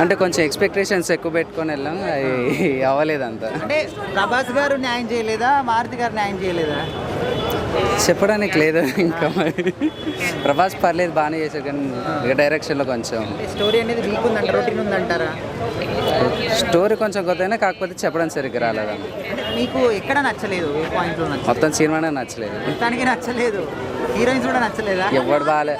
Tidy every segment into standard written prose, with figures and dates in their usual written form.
అంటే కొంచెం ఎక్స్పెక్టేషన్స్ ఎక్కువ పెట్టుకొని వెళ్ళాం, అవి అవ్వలేదు అంత. అంటే ప్రభాస్ గారు న్యాయం చేయలేదా, మారుతి గారు న్యాయం చేయలేదా? చెప్పడానికి లేదు ఇంకా. మరి ప్రభాస్ పర్లేదు, బాగానే చేశారు, కానీ ఇక డైరెక్షన్లో కొంచెం స్టోరీ అనేది వీక్ ఉందంటారా, రొటీన్ ఉందంటారా? స్టోరీ కొంచెం కొత్తైనా, కాకపోతే చెప్పడం సరిగ్గా రాలేదని. మీకు ఎక్కడ నచ్చలేదు? ఏ పాయింట్లో నచ్చలేదు? మొత్తం సినిమానే నచ్చలేదు. మొత్తానికి నచ్చలేదు. హీరోయిన్స్ కూడా నచ్చలేదా? ఎవడు బాగాలే.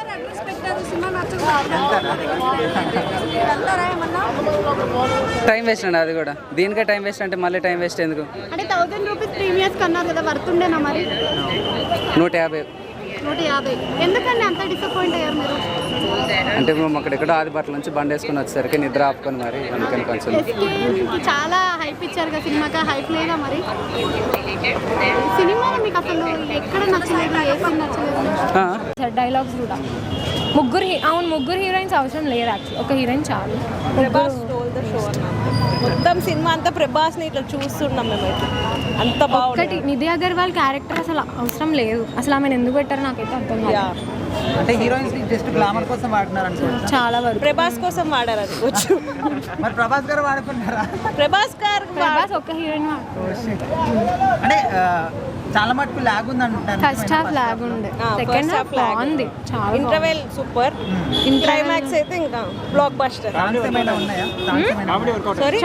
టైం వేస్ట్ అండి అది కూడా. దీనికే టైం వేస్ట్ అంటే మళ్ళీ టైం వేస్ట్ ఎందుకు? అంటే 1000 రూపీస్ ప్రీమియర్స్ కన్నారు కదా, వర్త్ ఉండేనా మరి? 150. 150 ఎందుకండి అంత డిసప్పాయింట్ అయ్యారు మీరు? అంటే మేము అక్కడెక్కడో ఆదిపట్ల నుంచి బండి వేసుకొని వచ్చేసరికి నిద్ర ఆపుకొని మరి, అందుకని కొంచెం. చాలా హైప్ ఇచ్చారు కదా సినిమాకి, హైప్ లేదా మరి? సినిమాలో మీకు అసలు ఎక్కడ నచ్చలేదు, ఏ సీన్ నచ్చలేదు? డైలాగ్స్ కూడా ముగ్గురు హీరోయిన్స్ అవసరం లేదు, యాక్చువల్లీ ఒక హీరోయిన్ చాలు. ప్రభాస్ స్టోల్ ద షో అన్న. మొత్తం సినిమా అంతా ప్రభాస్ని ఇట్లా చూస్తున్నాం మేమైతే, అంత బాగుంది. ఒకటి నిధి అగర్వాల్ క్యారెక్టర్ అసలు అవసరం లేదు, అసలు ఆమెను ఎందుకు పెట్టారో నాకైతే అర్థం కాదు. అంటే హీరోయిన్స్ జస్ట్ గ్లామర్ కోసం వాడుతున్నారు అనుకోవచ్చు. చాలా వరకు ప్రభాస్ కోసం వాడారు అనుకోవచ్చు. మరి ప్రభాస్ గారు వాడుకున్నారా? ప్రభాస్ ఒక హీరోయిన్ అంటే చాలా మటుకు లాగ్ ఉంది అంటున్నారు. ఫస్ట్ హాఫ్ లాగ్ ఉండే, సెకండ్ హాఫ్ బాగుంది, చాలా ఇంటర్వెల్ సూపర్, క్లైమాక్స్ అయితే ఇంకా బ్లాక్ బస్టర్.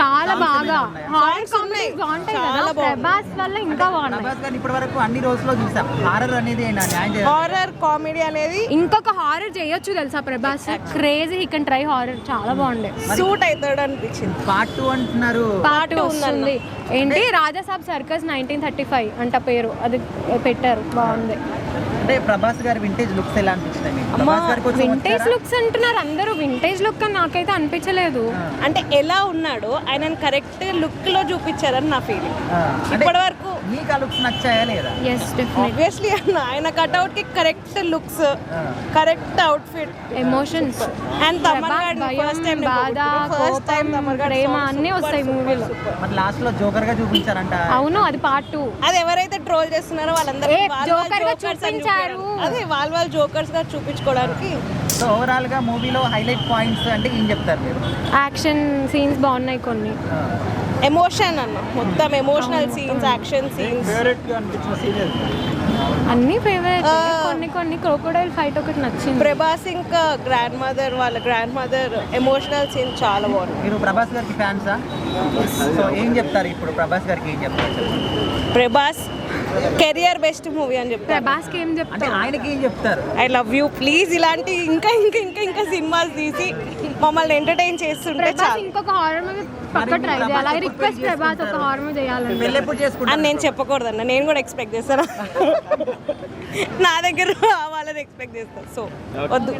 చాలా బాగా హారర్ కామెడీ బాగుంటాయి కదా, ప్రభాస్ వల్ల ఇంకా బాగుంది. ప్రభాస్ గారు ఇప్పటి వరకు అన్ని రోజుల్లో చూసాం. హారర్ అనేది హారర్ కామెడీ అనేది ఇంకొక హారర్ చేయొచ్చు తెలుసా Prabhas, crazy he can try horror, చాలా బాగుంది. సూట్ అవుతాడు అనిపించింది. పార్ట్ 2 అంటున్నారు. పార్ట్ 2 వస్తుంది. ఏంటి రాజాసాబ్ సర్కస్ 1935 అంట పేరు, అది పెట్టారు, బాగుంది. అంటే ప్రభాస్ గారి వింటేజ్ లుక్స్ ఎలా అనిపిస్తాయి మీకు? వింటేజ్ లుక్స్ అంటున్నారు అందరూ, వింటేజ్ లుక్ అని నాకైతే అనిపించలేదు. అంటే ఎలా ఉన్నాడో ఆయన కరెక్ట్ లుక్ లో చూపించారని నా ఫీలింగ్. ఇప్పటి వరకు మీకు ఆ లుక్స్ నచ్చాయా లేదా? yes definitely, ఆబ్వియస్లీ అన్న ఆయన కట్అవుట్ కి correct looks, correct outfit, emotions and first time ప్రేమ అన్నీ వస్తాయి మూవీలో. మరి లాస్ట్ లో జోకర్ గా చూపించారంట. అవును, అది పార్ట్ 2. అది ఎవరైతే ట్రోల్ చేస్తున్నారో వాళ్ళందరూ జోకర్ గా చూపించారు, అదే వాళ్ళు జోకర్స్ గా చూపించుకోవడానికి. సో ఓవరాల్ గా మూవీలో హైలైట్ పాయింట్స్ అంటే ఏం చెప్తారు మీరు? యాక్షన్ సీన్స్ బాగున్నాయి కొన్ని, ఎమోషన్ అన్న, మొత్తం ఎమోషనల్ సీన్స్, యాక్షన్ సీన్స్ అన్ని ఫేవరెట్. కొన్ని క్రోకోడైల్ ఫైట్ ఒకటి నచ్చింది. ప్రభాస్ ఇంకా వాళ్ళ గ్రాండ్ మదర్ ఎమోషనల్ సీన్ చాలా బాగుంది. మీరు ప్రభాస్ గారికి ఫ్యాన్సా? సో ఏం చెప్తారు ఇప్పుడు ప్రభాస్ గారికి, ఏం చెప్తారు? ప్రభాస్ కెరియర్ బెస్ట్ మూవీ అని చెప్తారు. ప్రభాస్ కి ఏం అంటే చెప్తారు? ఆయనకి ఏం చెప్తారు? ఐ లవ్ యూ ప్లీజ్, ఇలాంటి ఇంకా ఇంకా ఇంకా ఇంకా సినిమాలు తీసి మమ్మల్ని ఎంటర్టైన్ చేస్తుంటే ప్రభాస్ చాలు. ఇంకొక హారర్ మూవీ పక్క ట్రై చేయాలి. ఐ రిక్వెస్ట్ ప్రభాస్ ఒక హారర్ మూవీ చేయాలని. పెళ్ళి ఎప్పుడు చేసుకుంటారు? అని నేను చెప్పకూడదన్న, నేను కూడా ఎక్స్పెక్ట్ చేస్తాను. నా దగ్గర వాళ్ళని ఎక్స్పెక్ట్ చేస్తాను. సో వద్దు.